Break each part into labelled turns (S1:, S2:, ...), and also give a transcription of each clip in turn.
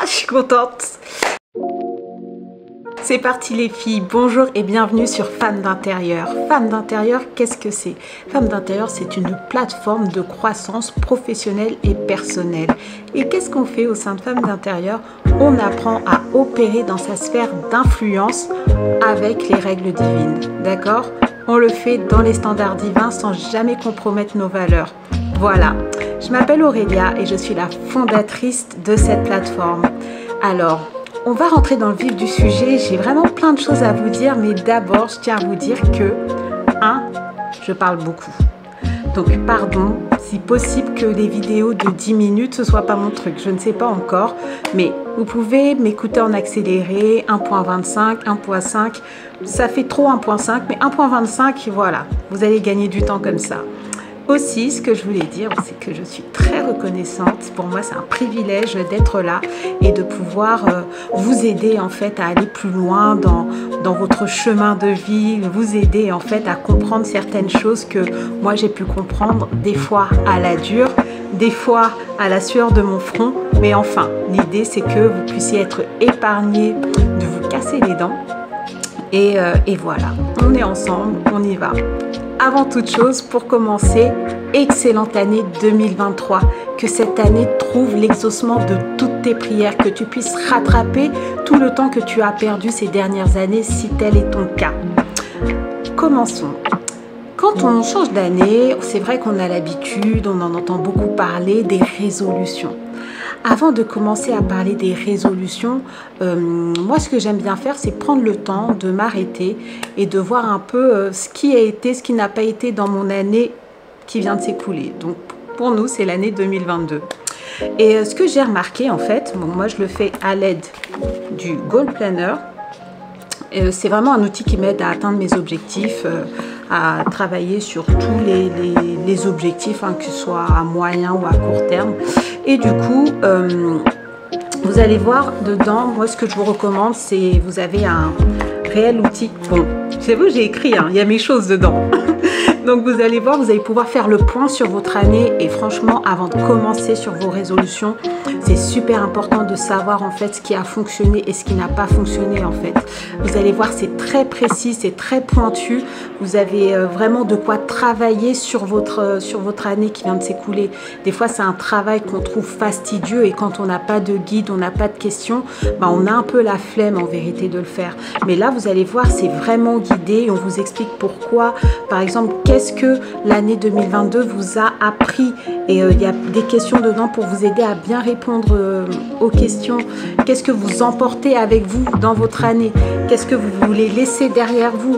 S1: je suis contente. C'est parti les filles, bonjour et bienvenue sur Femmes d'Intérieur. Femmes d'Intérieur, qu'est-ce que c'est? Femmes d'Intérieur, c'est une plateforme de croissance professionnelle et personnelle. Et qu'est-ce qu'on fait au sein de Femmes d'Intérieur? On apprend à opérer dans sa sphère d'influence avec les règles divines, d'accord? On le fait dans les standards divins sans jamais compromettre nos valeurs. Voilà, je m'appelle Aurélia et je suis la fondatrice de cette plateforme. Alors, on va rentrer dans le vif du sujet, j'ai vraiment plein de choses à vous dire, mais d'abord, je tiens à vous dire que, je parle beaucoup. Donc, pardon, si possible que les vidéos de 10 minutes, ce soit pas mon truc, je ne sais pas encore, mais vous pouvez m'écouter en accéléré, 1.25, 1.5, ça fait trop 1.5, mais 1.25, voilà, vous allez gagner du temps comme ça. Aussi, ce que je voulais dire, c'est que je suis très reconnaissante. Pour moi, c'est un privilège d'être là et de pouvoir vous aider en fait à aller plus loin dans votre chemin de vie, vous aider en fait à comprendre certaines choses que moi j'ai pu comprendre, des fois à la dure, des fois à la sueur de mon front. Mais enfin, l'idée c'est que vous puissiez être épargné de vous casser les dents. Et voilà, on est ensemble, on y va. Avant toute chose, pour commencer, excellente année 2023. Que cette année trouve l'exaucement de toutes tes prières, que tu puisses rattraper tout le temps que tu as perdu ces dernières années, si tel est ton cas. Commençons. Quand on change d'année, c'est vrai qu'on a l'habitude, on en entend beaucoup parler, des résolutions. Avant de commencer à parler des résolutions, moi ce que j'aime bien faire, c'est prendre le temps de m'arrêter et de voir un peu ce qui a été, ce qui n'a pas été dans mon année qui vient de s'écouler. Donc pour nous, c'est l'année 2022. Et ce que j'ai remarqué en fait, bon, moi je le fais à l'aide du Goal Planner. C'est vraiment un outil qui m'aide à atteindre mes objectifs, à travailler sur tous les objectifs, que ce soit à moyen ou à court terme. Et du coup, vous allez voir dedans, moi ce que je vous recommande, c'est vous avez un réel outil. Bon, c'est vous, j'ai écrit, il y a mes choses dedans. Donc vous allez voir, vous allez pouvoir faire le point sur votre année et franchement, avant de commencer sur vos résolutions, c'est super important de savoir en fait ce qui a fonctionné et ce qui n'a pas fonctionné en fait. Vous allez voir, c'est très précis, c'est très pointu. Vous avez vraiment de quoi travailler sur votre année qui vient de s'écouler. Des fois, c'est un travail qu'on trouve fastidieux et quand on n'a pas de guide, on n'a pas de questions, on a un peu la flemme en vérité de le faire. Mais là, vous allez voir, c'est vraiment guidé et on vous explique pourquoi. Par exemple, qu'est-ce que l'année 2022 vous a appris? Et il y a des questions dedans pour vous aider à bien répondre aux questions. Qu'est-ce que vous emportez avec vous dans votre année? Qu'est-ce que vous voulez laisser derrière vous?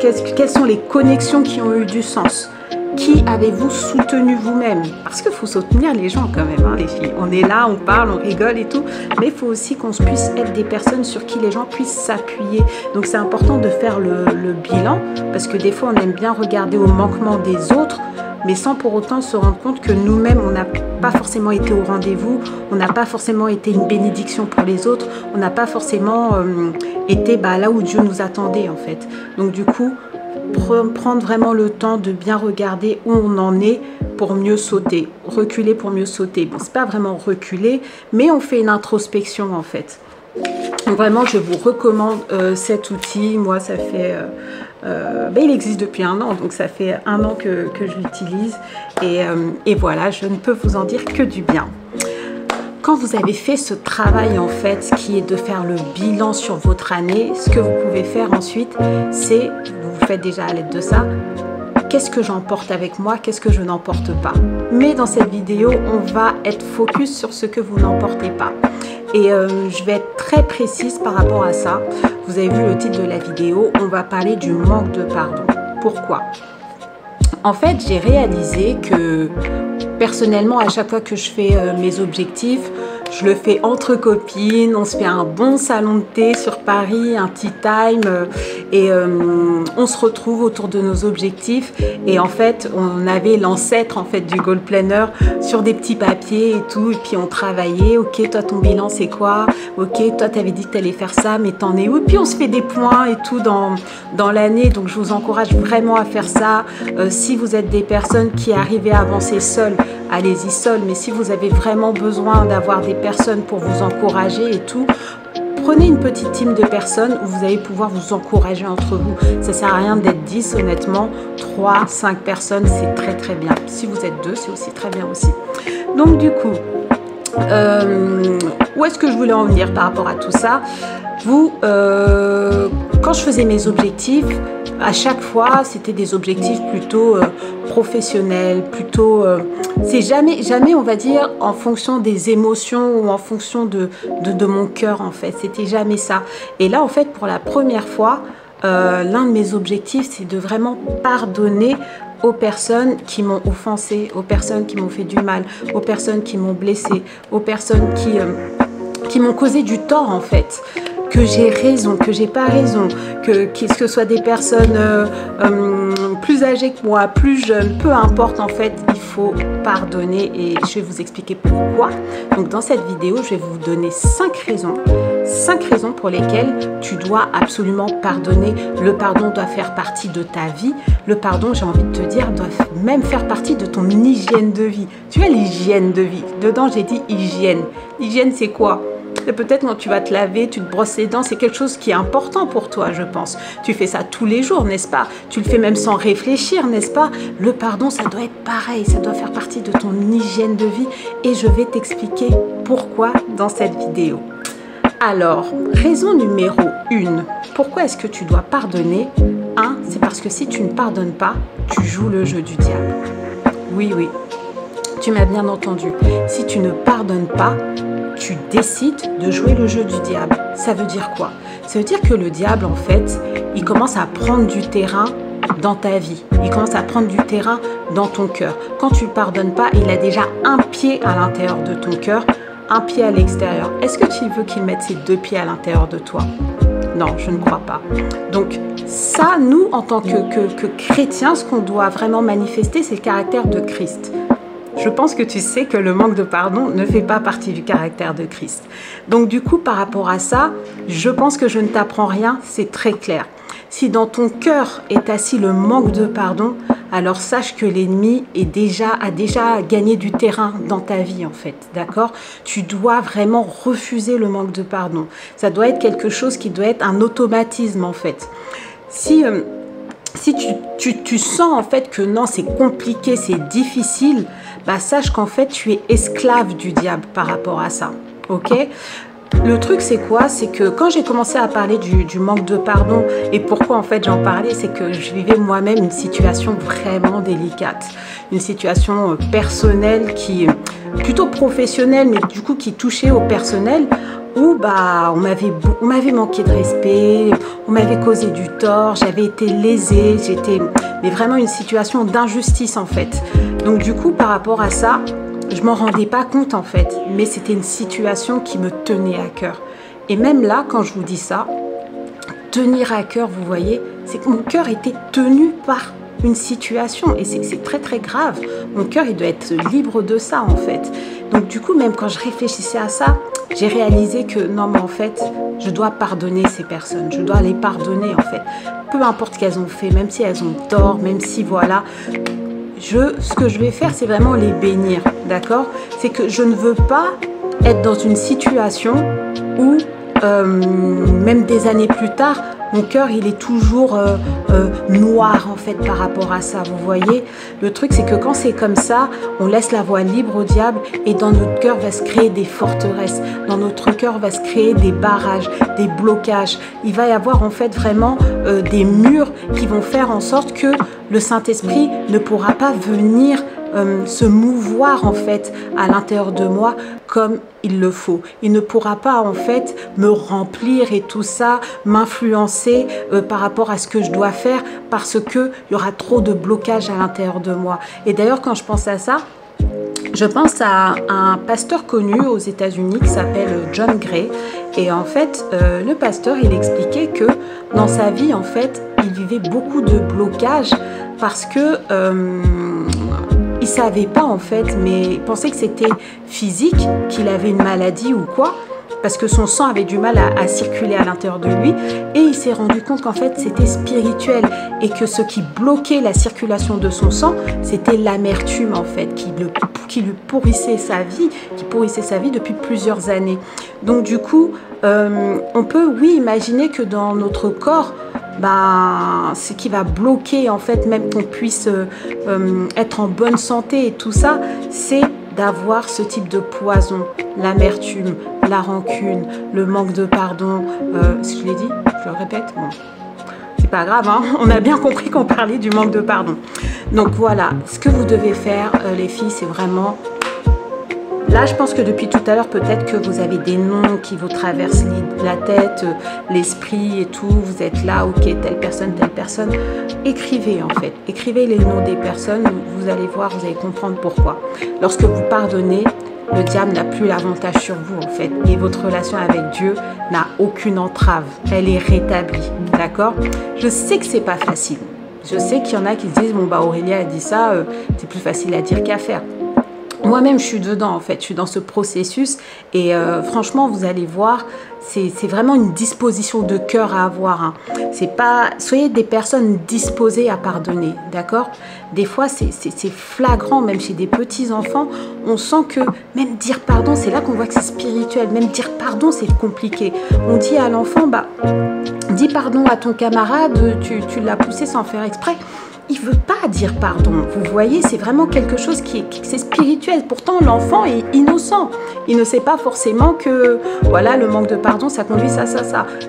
S1: Quelles sont les connexions qui ont eu du sens? Qui avez-vous soutenu vous-même? Parce qu'il faut soutenir les gens quand même, les filles. On est là, on parle, on rigole et tout. Mais il faut aussi qu'on puisse être des personnes sur qui les gens puissent s'appuyer. Donc c'est important de faire le bilan. Parce que des fois, on aime bien regarder au manquement des autres, mais sans pour autant se rendre compte que nous-mêmes, on n'a pas forcément été au rendez-vous, on n'a pas forcément été une bénédiction pour les autres, on n'a pas forcément été là où Dieu nous attendait en fait. Donc du coup, prendre vraiment le temps de bien regarder où on en est pour mieux sauter, reculer pour mieux sauter. Bon, c'est pas vraiment reculer, mais on fait une introspection en fait. Donc vraiment, je vous recommande cet outil. Moi, ça fait... il existe depuis 1 an, donc ça fait 1 an que je l'utilise. Et voilà, je ne peux vous en dire que du bien. Quand vous avez fait ce travail, en fait, qui est de faire le bilan sur votre année, ce que vous pouvez faire ensuite, c'est, vous faites déjà à l'aide de ça, qu'est-ce que j'emporte avec moi, qu'est-ce que je n'emporte pas. Mais dans cette vidéo, on va être focus sur ce que vous n'emportez pas. Et je vais être très précise par rapport à ça. Vous avez vu le titre de la vidéo, on va parler du manque de pardon. Pourquoi? En fait, j'ai réalisé que personnellement, à chaque fois que je fais mes objectifs, je le fais entre copines, on se fait un bon salon de thé sur Paris, un tea time et on se retrouve autour de nos objectifs et en fait on avait l'ancêtre en fait du Goal Planner sur des petits papiers et tout et puis on travaillait, ok toi ton bilan c'est quoi, ok toi tu avais dit que tu allais faire ça mais t'en es où, et puis on se fait des points et tout dans l'année, donc je vous encourage vraiment à faire ça. Si vous êtes des personnes qui arrivent à avancer seules, allez-y seul, mais si vous avez vraiment besoin d'avoir des personnes pour vous encourager et tout, prenez une petite team de personnes où vous allez pouvoir vous encourager entre vous. Ça sert à rien d'être 10, honnêtement. 3, 5 personnes, c'est très très bien. Si vous êtes 2, c'est aussi très bien aussi. Donc du coup, où est-ce que je voulais en venir par rapport à tout ça? Vous, quand je faisais mes objectifs, à chaque fois, c'était des objectifs plutôt professionnels, plutôt... c'est jamais, on va dire, en fonction des émotions ou en fonction de mon cœur, en fait. C'était jamais ça. Et là, en fait, pour la première fois, l'un de mes objectifs, c'est de vraiment pardonner aux personnes qui m'ont offensé, aux personnes qui m'ont fait du mal, aux personnes qui m'ont blessé, aux personnes qui m'ont causé du tort, en fait. Que j'ai raison, que j'ai pas raison, que ce soit des personnes plus âgées que moi, plus jeunes, peu importe, en fait, il faut pardonner et je vais vous expliquer pourquoi. Donc dans cette vidéo, je vais vous donner 5 raisons pour lesquelles tu dois absolument pardonner. Le pardon doit faire partie de ta vie. Le pardon, j'ai envie de te dire, doit même faire partie de ton hygiène de vie. Tu vois, l'hygiène de vie. Dedans, j'ai dit hygiène. Hygiène, c'est quoi? Peut-être quand tu vas te laver, tu te brosses les dents, c'est quelque chose qui est important pour toi, je pense. Tu fais ça tous les jours, n'est-ce pas? Tu le fais même sans réfléchir, n'est-ce pas? Le pardon, ça doit être pareil, ça doit faire partie de ton hygiène de vie et je vais t'expliquer pourquoi dans cette vidéo. Alors, raison numéro 1, pourquoi est-ce que tu dois pardonner? 1, c'est parce que si tu ne pardonnes pas, tu joues le jeu du diable. Oui, oui, tu m'as bien entendu. Si tu ne pardonnes pas, tu décides de jouer le jeu du diable. Ça veut dire quoi? Ça veut dire que le diable, en fait, il commence à prendre du terrain dans ta vie. Il commence à prendre du terrain dans ton cœur. Quand tu ne pardonnes pas, il a déjà un pied à l'intérieur de ton cœur, un pied à l'extérieur. Est-ce que tu veux qu'il mette ses 2 pieds à l'intérieur de toi? Non, je ne crois pas. Donc, ça, nous, en tant que chrétiens, ce qu'on doit vraiment manifester, c'est le caractère de Christ. Je pense que tu sais que le manque de pardon ne fait pas partie du caractère de Christ. Donc du coup, par rapport à ça, je pense que je ne t'apprends rien, c'est très clair. Si dans ton cœur est assis le manque de pardon, alors sache que l'ennemi a déjà gagné du terrain dans ta vie, en fait, d'accord? Tu dois vraiment refuser le manque de pardon. Ça doit être quelque chose qui doit être un automatisme, en fait. Si tu sens en fait que non, c'est compliqué, c'est difficile, bah sache qu'en fait tu es esclave du diable par rapport à ça, ok? Le truc c'est quoi? C'est que quand j'ai commencé à parler du manque de pardon et pourquoi en fait j'en parlais, c'est que je vivais moi-même une situation vraiment délicate, une situation personnelle qui plutôt professionnelle mais du coup qui touchait au personnel, où bah, on m'avait manqué de respect, on m'avait causé du tort, j'avais été lésée, mais vraiment une situation d'injustice en fait. Donc du coup par rapport à ça, je m'en rendais pas compte en fait, mais c'était une situation qui me tenait à cœur. Et même là, quand je vous dis ça, tenir à cœur, vous voyez, c'est que mon cœur était tenu par une situation et c'est très très grave. Mon cœur, il doit être libre de ça en fait. Donc du coup, même quand je réfléchissais à ça, j'ai réalisé que non, mais en fait, je dois pardonner ces personnes. Je dois les pardonner en fait. Peu importe ce qu'elles ont fait, même si elles ont tort, même si voilà. Ce que je vais faire, c'est vraiment les bénir, d'accord? C'est que je ne veux pas être dans une situation où, même des années plus tard, mon cœur, il est toujours noir, en fait, par rapport à ça, vous voyez? Le truc, c'est que quand c'est comme ça, on laisse la voie libre au diable et dans notre cœur va se créer des forteresses. Dans notre cœur va se créer des barrages, des blocages. Il va y avoir, en fait, vraiment des murs qui vont faire en sorte que le Saint-Esprit ne pourra pas venir se mouvoir en fait à l'intérieur de moi comme il le faut. Il ne pourra pas en fait me remplir et tout ça, m'influencer par rapport à ce que je dois faire parce qu'il y aura trop de blocage à l'intérieur de moi. Et d'ailleurs quand je pense à ça, je pense à un pasteur connu aux États-Unis qui s'appelle John Gray. Et en fait, le pasteur, il expliquait que dans sa vie, en fait, il vivait beaucoup de blocages parce que il savait pas en fait, mais il pensait que c'était physique, qu'il avait une maladie ou quoi. parce que son sang avait du mal à circuler à l'intérieur de lui, et il s'est rendu compte qu'en fait c'était spirituel, et que ce qui bloquait la circulation de son sang, c'était l'amertume en fait, qui lui pourrissait sa vie depuis plusieurs années. Donc du coup, on peut, oui, imaginer que dans notre corps, ce qui va bloquer en fait, même qu'on puisse être en bonne santé et tout ça, c'est d'avoir ce type de poison, l'amertume, la rancune, le manque de pardon. Si je l'ai dit, je le répète, bon, c'est pas grave, hein, on a bien compris qu'on parlait du manque de pardon. Donc voilà, ce que vous devez faire, les filles, c'est vraiment... Là, je pense que depuis tout à l'heure, peut-être que vous avez des noms qui vous traversent la tête, l'esprit et tout. Vous êtes là, ok, telle personne. Écrivez en fait. Écrivez les noms des personnes. Vous allez voir, vous allez comprendre pourquoi. Lorsque vous pardonnez, le diable n'a plus l'avantage sur vous en fait. Et votre relation avec Dieu n'a aucune entrave. Elle est rétablie. D'accord? Je sais que c'est pas facile. Je sais qu'il y en a qui se disent, bon bah Aurélia a dit ça, c'est plus facile à dire qu'à faire. Moi-même, je suis dedans, en fait. Je suis dans ce processus. Et franchement, vous allez voir, c'est vraiment une disposition de cœur à avoir. Hein. C'est pas... Soyez des personnes disposées à pardonner, d'accord? Des fois, c'est flagrant, même chez des petits-enfants. On sent que même dire pardon, c'est là qu'on voit que c'est spirituel. Même dire pardon, c'est compliqué. On dit à l'enfant, dis pardon à ton camarade, tu l'as poussé sans faire exprès. Il veut pas dire pardon. Vous voyez, c'est vraiment quelque chose c'est spirituel. Pourtant, l'enfant est innocent. Il ne sait pas forcément que, voilà, le manque de pardon, ça conduit ça.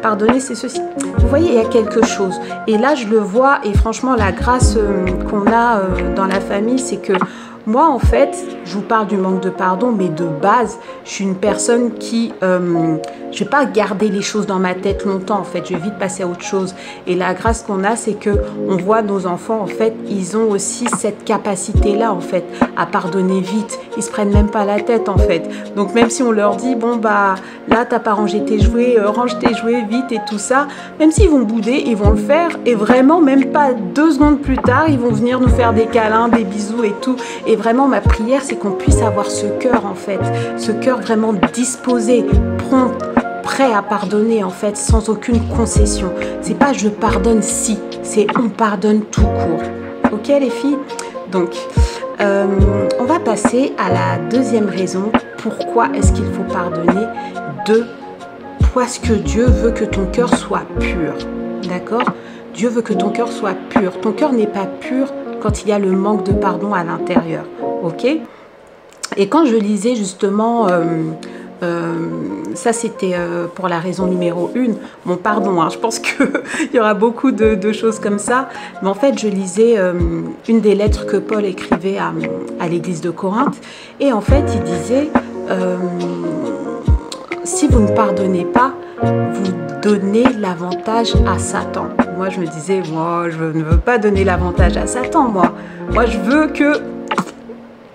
S1: Pardonner, c'est ceci. Vous voyez, il y a quelque chose. Et là, je le vois. Et franchement, la grâce qu'on a dans la famille, c'est que moi, en fait, je vous parle du manque de pardon, mais de base, je suis une personne qui... je vais pas garder les choses dans ma tête longtemps, en fait. Je vais vite passer à autre chose. Et la grâce qu'on a, c'est que on voit nos enfants, en fait, ils ont aussi cette capacité-là, en fait, à pardonner vite. Ils se prennent même pas la tête, en fait. Donc, même si on leur dit, bon, là, t'as pas rangé tes jouets, range tes jouets vite et tout ça, même s'ils vont bouder, ils vont le faire. Et vraiment, même pas 2 secondes plus tard, ils vont venir nous faire des câlins, des bisous et tout. Et vraiment, ma prière, c'est qu'on puisse avoir ce cœur, en fait. Ce cœur vraiment disposé, prompt, prêt à pardonner, en fait, sans aucune concession. C'est pas je pardonne si, c'est on pardonne tout court. Ok, les filles? Donc, on va passer à la deuxième raison. Pourquoi est-ce qu'il faut pardonner? Parce que Dieu veut que ton cœur soit pur. D'accord? Dieu veut que ton cœur soit pur. Ton cœur n'est pas pur quand il y a le manque de pardon à l'intérieur. Ok? Et quand je lisais justement... ça c'était pour la raison numéro 1. Bon, pardon, hein, je pense qu'il y aura beaucoup de choses comme ça. Mais en fait, je lisais une des lettres que Paul écrivait à l'église de Corinthe. Et en fait, il disait, si vous ne pardonnez pas, vous donnez l'avantage à Satan. Moi, je me disais, moi, je ne veux pas donner l'avantage à Satan, moi. Moi, je veux que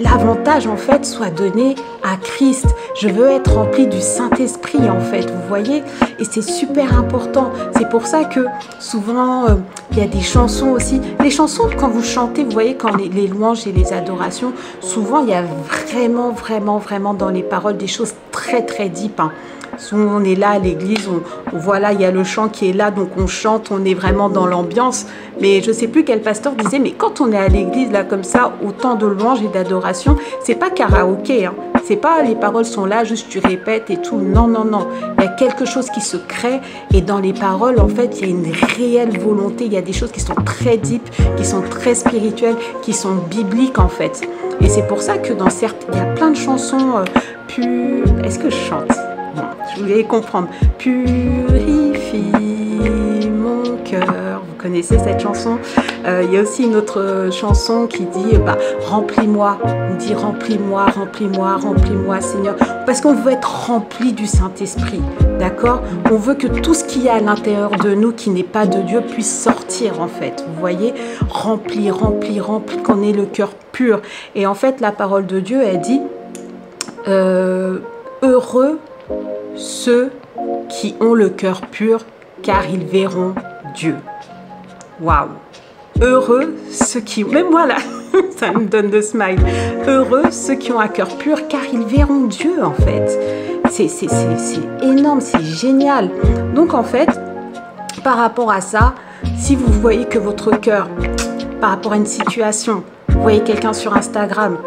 S1: l'avantage, en fait, soit donné à Christ. Je veux être rempli du Saint-Esprit, en fait, vous voyez? Et c'est super important. C'est pour ça que souvent, il y a des chansons aussi. Les chansons, quand vous chantez, vous voyez, quand les louanges et les adorations, souvent, il y a vraiment dans les paroles des choses très deep, hein. Souvent, on est là à l'église, on voit là, il y a le chant qui est là, donc on chante, on est vraiment dans l'ambiance. Mais je ne sais plus quel pasteur disait, mais quand on est à l'église, là, comme ça, autant de louanges et d'adoration, c'est pas karaoké, hein. C'est pas les paroles sont là, juste tu répètes et tout. Non. Il y a quelque chose qui se crée et dans les paroles, en fait, il y a une réelle volonté. Il y a des choses qui sont très deep, qui sont très spirituelles, qui sont bibliques, en fait. Et c'est pour ça que dans certaines, il y a plein de chansons plus... Est-ce que je chante? Bon, je voulais comprendre. Purifie mon cœur. Vous connaissez cette chanson? Il y a aussi une autre chanson qui dit remplis-moi. On dit remplis-moi, Seigneur. Parce qu'on veut être rempli du Saint-Esprit. D'accord? On veut que tout ce qu'il y a à l'intérieur de nous qui n'est pas de Dieu puisse sortir, en fait. Vous voyez? Rempli, qu'on ait le cœur pur. Et en fait, la parole de Dieu, elle dit heureux ceux qui ont le cœur pur, car ils verront Dieu. Waouh! Heureux ceux qui... Même moi là, ça me donne de smile. Heureux ceux qui ont un cœur pur, car ils verront Dieu, en fait. c'est énorme, c'est génial. Donc en fait, par rapport à ça, si vous voyez que votre cœur, par rapport à une situation, vous voyez quelqu'un sur Instagram,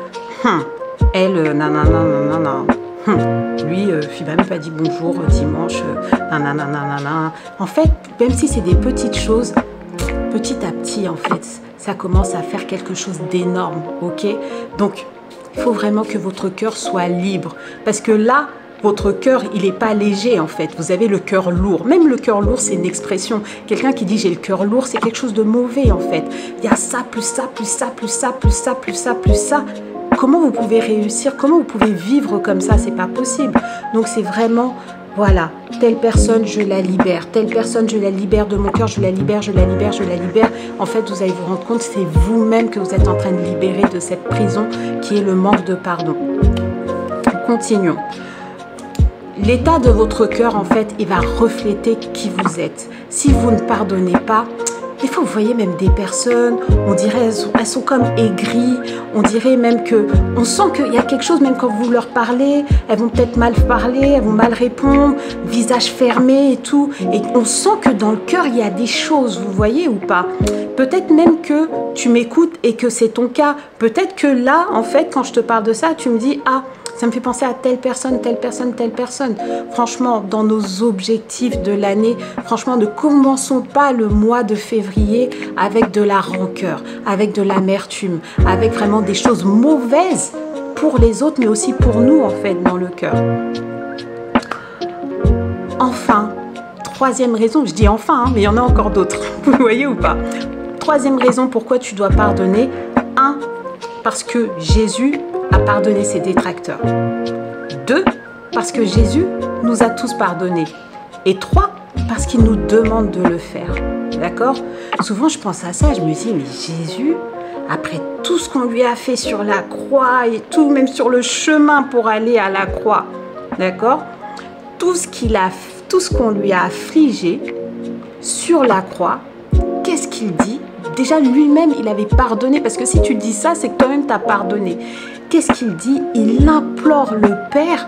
S1: elle, nanana, lui, il m'a même pas dit bonjour dimanche, nanana. En fait, même si c'est des petites choses, petit à petit, en fait, ça commence à faire quelque chose d'énorme, ok? Donc, il faut vraiment que votre cœur soit libre, parce que là, votre cœur, il n'est pas léger, en fait. Vous avez le cœur lourd. Même le cœur lourd, c'est une expression. Quelqu'un qui dit « j'ai le cœur lourd », c'est quelque chose de mauvais, en fait. Il y a ça, plus ça, plus ça, plus ça, plus ça, plus ça, plus ça. Comment vous pouvez réussir? Comment vous pouvez vivre comme ça? C'est pas possible. Donc, c'est vraiment... Voilà, telle personne, je la libère. Telle personne, je la libère de mon cœur, je la libère, je la libère, je la libère. En fait, vous allez vous rendre compte, c'est vous-même que vous êtes en train de libérer de cette prison qui est le manque de pardon. Continuons. L'état de votre cœur, en fait, il va refléter qui vous êtes. Si vous ne pardonnez pas, des fois, vous voyez même des personnes, on dirait elles sont comme aigries, on dirait même que, on sent qu'il y a quelque chose, même quand vous leur parlez, elles vont peut-être mal parler, elles vont mal répondre, visage fermé et tout. Et on sent que dans le cœur, il y a des choses, vous voyez ou pas? Peut-être même que tu m'écoutes et que c'est ton cas. Peut-être que là, en fait, quand je te parle de ça, tu me dis, ah, ça me fait penser à telle personne, telle personne, telle personne. Franchement, dans nos objectifs de l'année, franchement, ne commençons pas le mois de février avec de la rancœur, avec de l'amertume, avec vraiment des choses mauvaises pour les autres, mais aussi pour nous, en fait, dans le cœur. Enfin, troisième raison, je dis enfin, hein, mais il y en a encore d'autres, vous voyez ou pas? Troisième raison pourquoi tu dois pardonner. 1, parce que Jésus a pardonné ses détracteurs. 2, parce que Jésus nous a tous pardonnés. Et 3, parce qu'il nous demande de le faire. D'accord? Souvent, je pense à ça, je me dis, mais Jésus, après tout ce qu'on lui a fait sur la croix et tout, même sur le chemin pour aller à la croix, d'accord? Tout ce qu'on lui a affligé sur la croix, qu'est-ce qu'il dit? Déjà, lui-même, il avait pardonné, parce que si tu dis ça, c'est que toi-même, tu as pardonné. Qu'est-ce qu'il dit? Il implore le Père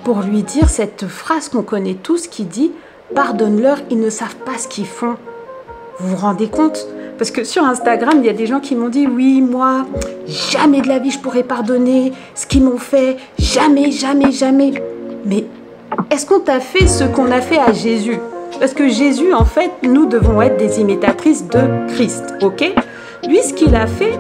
S1: pour lui dire cette phrase qu'on connaît tous qui dit « Pardonne-leur, ils ne savent pas ce qu'ils font ». Vous vous rendez compte? Parce que sur Instagram, il y a des gens qui m'ont dit « Oui, moi, jamais de la vie je pourrais pardonner ce qu'ils m'ont fait, jamais, jamais, jamais ». Mais est-ce qu'on t'a fait ce qu'on a fait à Jésus? Parce que Jésus, en fait, nous devons être des imitatrices de Christ, ok? Lui, ce qu'il a fait,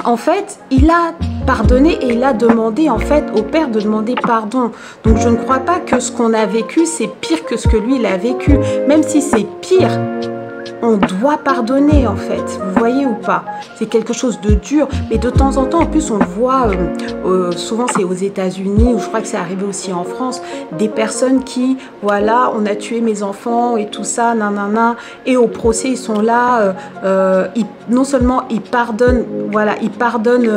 S1: en fait, il a pardonné et il a demandé, en fait, au Père de demander pardon. Donc, je ne crois pas que ce qu'on a vécu, c'est pire que ce que lui, il a vécu. Même si c'est pire, on doit pardonner, en fait. Vous voyez ou pas? C'est quelque chose de dur. Mais de temps en temps, en plus, on le voit, souvent c'est aux États-Unis, ou je crois que c'est arrivé aussi en France, des personnes qui, voilà, on a tué mes enfants et tout ça, nanana, et au procès, ils sont là, non seulement ils pardonnent, voilà, ils pardonnent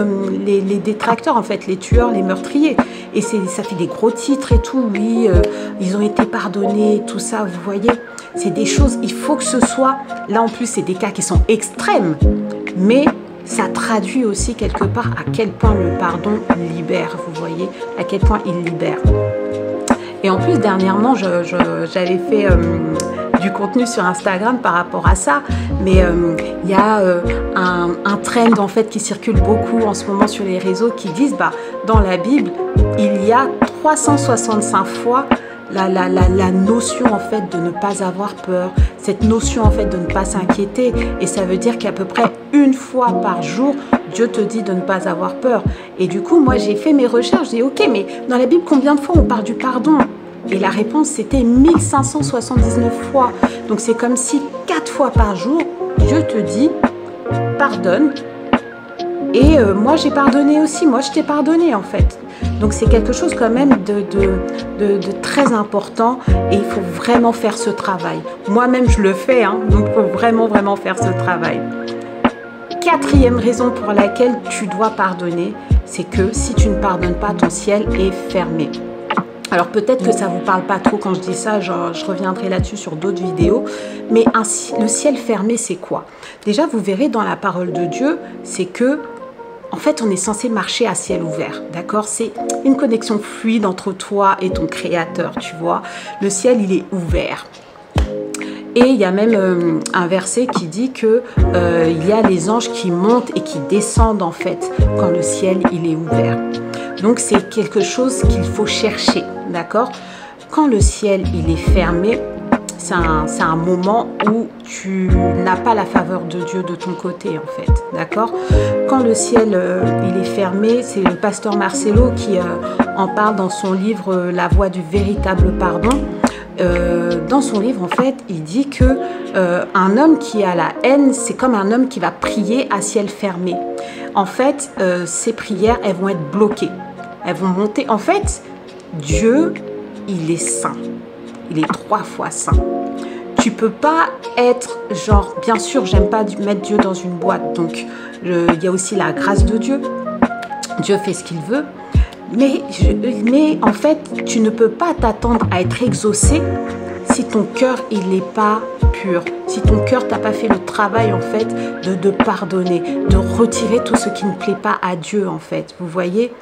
S1: les détracteurs, en fait, les tueurs, les meurtriers. Et ça fait des gros titres et tout, oui, ils ont été pardonnés, tout ça, vous voyez? C'est des choses, il faut que ce soit, là en plus c'est des cas qui sont extrêmes, mais ça traduit aussi quelque part à quel point le pardon libère, vous voyez, à quel point il libère. Et en plus dernièrement, j'avais fait du contenu sur Instagram par rapport à ça, mais il y a un trend en fait qui circule beaucoup en ce moment sur les réseaux qui disent, bah, dans la Bible, il y a 365 fois la notion en fait de ne pas avoir peur, cette notion en fait de ne pas s'inquiéter, et ça veut dire qu'à peu près une fois par jour, Dieu te dit de ne pas avoir peur. Et du coup, moi j'ai fait mes recherches, j'ai dit ok, mais dans la Bible, combien de fois on parle du pardon? Et la réponse c'était 1579 fois. Donc c'est comme si 4 fois par jour, Dieu te dit pardonne. Et moi j'ai pardonné aussi, moi je t'ai pardonné en fait. Donc c'est quelque chose quand même de très important, et il faut vraiment faire ce travail. Moi-même je le fais, hein, donc il faut vraiment faire ce travail. Quatrième raison pour laquelle tu dois pardonner, c'est que si tu ne pardonnes pas, ton ciel est fermé. Alors peut-être que ça ne vous parle pas trop quand je dis ça, je reviendrai là-dessus sur d'autres vidéos, mais le ciel fermé c'est quoi? Déjà vous verrez dans la parole de Dieu, c'est que en fait, on est censé marcher à ciel ouvert, d'accord? C'est une connexion fluide entre toi et ton créateur, tu vois. Le ciel, il est ouvert. Et il y a même un verset qui dit que il y a les anges qui montent et qui descendent, en fait, quand le ciel, il est ouvert. Donc, c'est quelque chose qu'il faut chercher, d'accord? Quand le ciel, il est fermé, c'est un moment où tu n'as pas la faveur de Dieu de ton côté, en fait, d'accord? Quand le ciel, il est fermé, c'est le pasteur Marcelo qui en parle dans son livre « La voie du véritable pardon ». Dans son livre, en fait, il dit que un homme qui a la haine, c'est comme un homme qui va prier à ciel fermé. En fait, ses prières, elles vont être bloquées. Elles vont monter. En fait, Dieu, il est saint. Il est 3 fois saint. Tu peux pas être genre, bien sûr, j'aime pas mettre Dieu dans une boîte. Donc, il y a aussi la grâce de Dieu. Dieu fait ce qu'il veut. Mais en fait, tu ne peux pas t'attendre à être exaucé si ton cœur, il n'est pas pur. Si ton cœur, tu n'as pas fait le travail, en fait, de pardonner, de retirer tout ce qui ne plaît pas à Dieu, en fait. Vous voyez,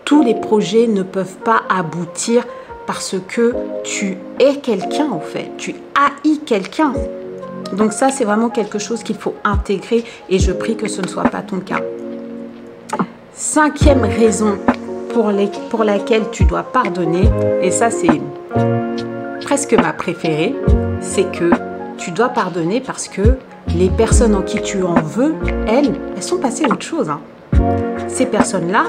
S1: tous les projets ne peuvent pas aboutir parce que tu es quelqu'un, en fait. Tu haïs quelqu'un. Donc ça, c'est vraiment quelque chose qu'il faut intégrer et je prie que ce ne soit pas ton cas. 5e raison pour laquelle tu dois pardonner, et ça c'est presque ma préférée, c'est que tu dois pardonner parce que les personnes en qui tu en veux, elles sont passées à autre chose. Hein. Ces personnes-là,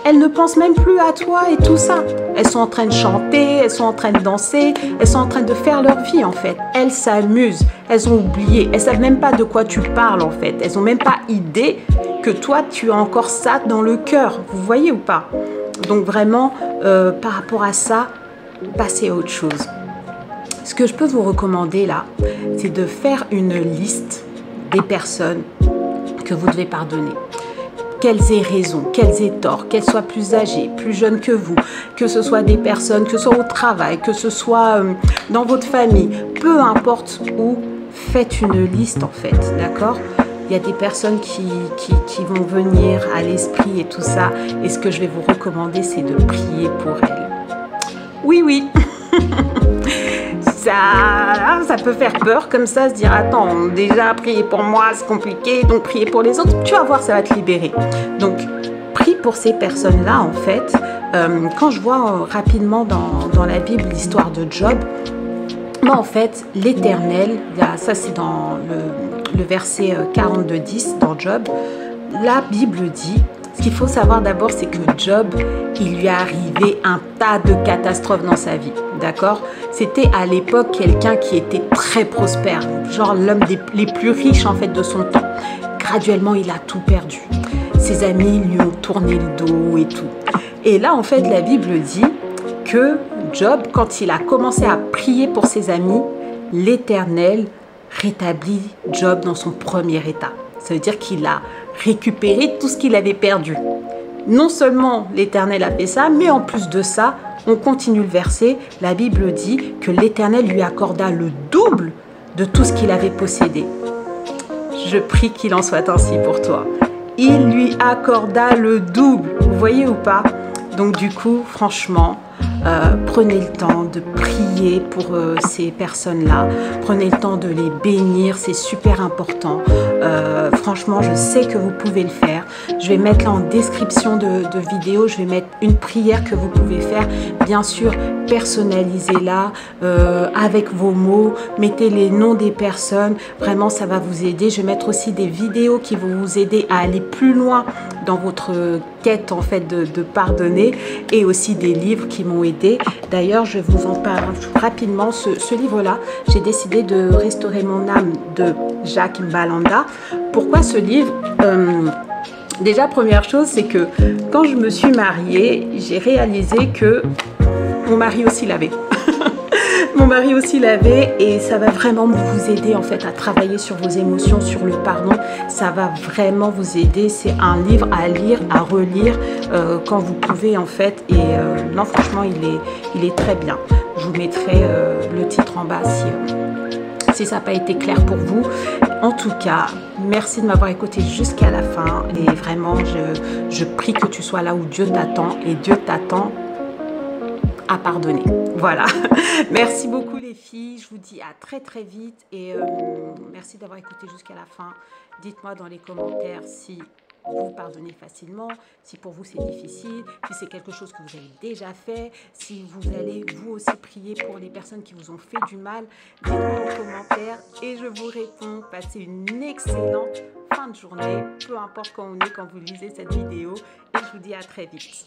S1: elles ne pensent même plus à toi et tout ça. Elles sont en train de chanter, elles sont en train de danser, elles sont en train de faire leur vie en fait. Elles s'amusent, elles ont oublié, elles ne savent même pas de quoi tu parles en fait. Elles n'ont même pas idée que toi, tu as encore ça dans le cœur. Vous voyez ou pas? Donc vraiment, par rapport à ça, passez à autre chose. Ce que je peux vous recommander là, c'est de faire une liste des personnes que vous devez pardonner. Qu'elles aient raison, qu'elles aient tort, qu'elles soient plus âgées, plus jeunes que vous, que ce soit des personnes, que ce soit au travail, que ce soit dans votre famille, peu importe où, faites une liste en fait, d'accord ? Il y a des personnes qui vont venir à l'esprit et tout ça, et ce que je vais vous recommander, c'est de prier pour elles. Oui, oui. Ça peut faire peur comme ça, se dire attends, déjà prier pour moi c'est compliqué, donc prier pour les autres, tu vas voir, ça va te libérer. Donc prie pour ces personnes-là en fait. Quand je vois rapidement dans la Bible l'histoire de Job, moi en fait l'Éternel, ça c'est dans le verset 42-10 dans Job, la Bible dit, ce qu'il faut savoir d'abord, c'est que Job, il lui est arrivé un tas de catastrophes dans sa vie, d'accord? C'était à l'époque quelqu'un qui était très prospère, genre l'homme les plus riches en fait de son temps. Graduellement, il a tout perdu. Ses amis lui ont tourné le dos et tout. Et là, en fait, la Bible dit que Job, quand il a commencé à prier pour ses amis, l'Éternel rétablit Job dans son premier état. Ça veut dire qu'il a récupéré tout ce qu'il avait perdu. Non seulement l'Éternel a fait ça, mais en plus de ça, on continue le verset, la Bible dit que l'Éternel lui accorda le double de tout ce qu'il avait possédé. Je prie qu'il en soit ainsi pour toi. Il lui accorda le double, vous voyez ou pas? Donc du coup, franchement, prenez le temps de prier pour ces personnes-là. Prenez le temps de les bénir, c'est super important. Franchement, je sais que vous pouvez le faire. Je vais mettre là en description de vidéo, je vais mettre une prière que vous pouvez faire. Bien sûr, personnalisez-la avec vos mots. Mettez les noms des personnes. Vraiment, ça va vous aider. Je vais mettre aussi des vidéos qui vont vous aider à aller plus loin dans votre quête en fait de pardonner, et aussi des livres qui m'ont aidé. D'ailleurs, je vous en parle rapidement. Ce livre-là, j'ai décidé de restaurer mon âme de Jacques Mbalanda. Pourquoi ce livre? Déjà, première chose, c'est que quand je me suis mariée, j'ai réalisé que mon mari aussi l'avait. Mon mari aussi l'avait, et ça va vraiment vous aider en fait à travailler sur vos émotions, sur le pardon. Ça va vraiment vous aider. C'est un livre à lire, à relire quand vous pouvez en fait. Et non, franchement, il est très bien. Je vous mettrai le titre en bas si ça n'a pas été clair pour vous. En tout cas, merci de m'avoir écouté jusqu'à la fin et vraiment, je prie que tu sois là où Dieu t'attend et Dieu t'attend à pardonner. Voilà. Merci beaucoup les filles. Je vous dis à très très vite et merci d'avoir écouté jusqu'à la fin. Dites-moi dans les commentaires si vous pardonnez facilement, si pour vous c'est difficile, si c'est quelque chose que vous avez déjà fait, si vous allez vous aussi prier pour les personnes qui vous ont fait du mal. Dites-moi en commentaire et je vous réponds. Passez une excellente fin de journée, peu importe quand on est, quand vous lisez cette vidéo et je vous dis à très vite.